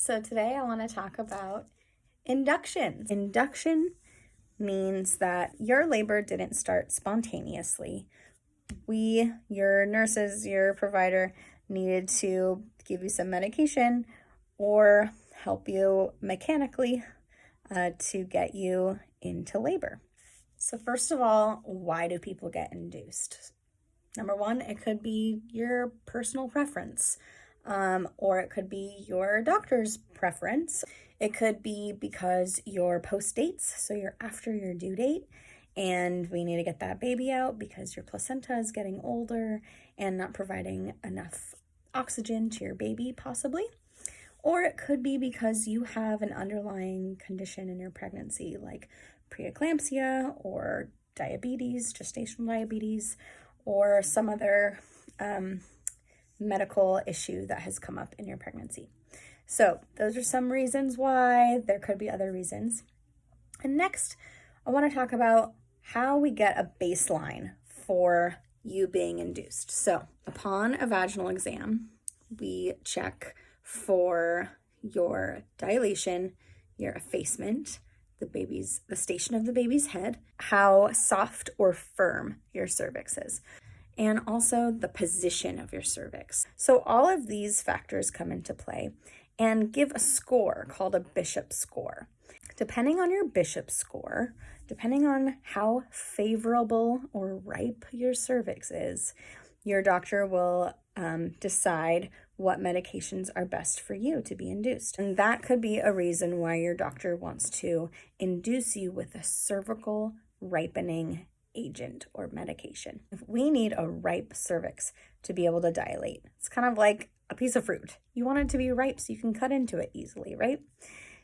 So today I want to talk about inductions. Induction means that your labor didn't start spontaneously. We, your nurses, your provider, needed to give you some medication or help you mechanically to get you into labor. So first of all, why do people get induced? Number one, it could be your personal preference, or it could be your doctor's preference. It could be because you're post dates, so you're after your due date, and we need to get that baby out because your placenta is getting older and not providing enough oxygen to your baby, possibly. Or it could be because you have an underlying condition in your pregnancy, like preeclampsia or diabetes, gestational diabetes, or some other medical issue that has come up in your pregnancy. So those are some reasons why. There could be other reasons. And next, I want to talk about how we get a baseline for you being induced. So upon a vaginal exam, we check for your dilation, your effacement, the station of the baby's head, how soft or firm your cervix is, and also the position of your cervix. So all of these factors come into play and give a score called a Bishop score. Depending on your Bishop score, depending on how favorable or ripe your cervix is, your doctor will decide what medications are best for you to be induced. And that could be a reason why your doctor wants to induce you with a cervical ripening agent or medication. If we need a ripe cervix to be able to dilate, it's kind of like a piece of fruit. You want it to be ripe so you can cut into it easily, right?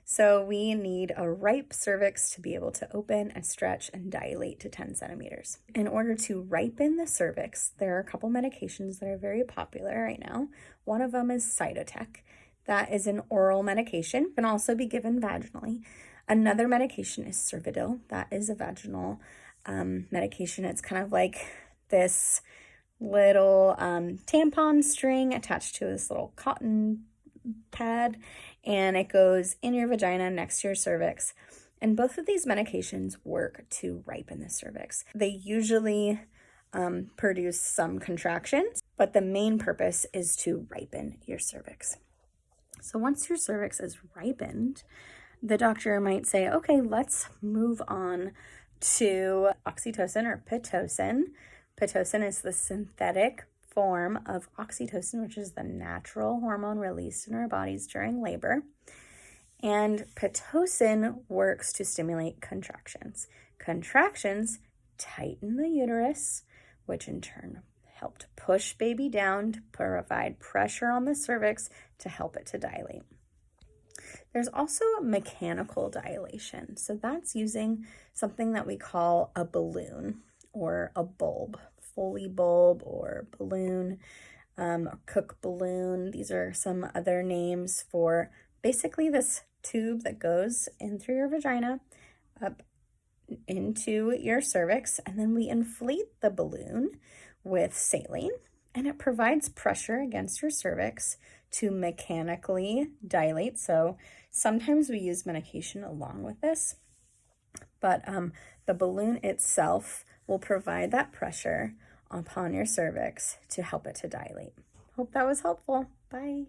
So we need a ripe cervix to be able to open and stretch and dilate to 10 centimeters. In order to ripen the cervix, there are a couple medications that are very popular right now. One of them is Cytotec. That is an oral medication, can also be given vaginally. Another medication is Cervidil. That is a vaginal medication. It's kind of like this little tampon string attached to this little cotton pad, and it goes in your vagina next to your cervix. And both of these medications work to ripen the cervix. They usually produce some contractions, but the main purpose is to ripen your cervix. So once your cervix is ripened, the doctor might say, okay, let's move on to oxytocin or Pitocin. Pitocin is the synthetic form of oxytocin, which is the natural hormone released in our bodies during labor. And Pitocin works to stimulate contractions. Contractions tighten the uterus, which in turn help to push baby down to provide pressure on the cervix to help it to dilate. There's also mechanical dilation. So that's using something that we call a balloon or a bulb. Foley bulb or balloon, Cook balloon. These are some other names for basically this tube that goes in through your vagina up into your cervix, and then we inflate the balloon with saline, and it provides pressure against your cervix to mechanically dilate. So sometimes we use medication along with this, but the balloon itself will provide that pressure upon your cervix to help it to dilate. Hope that was helpful. Bye.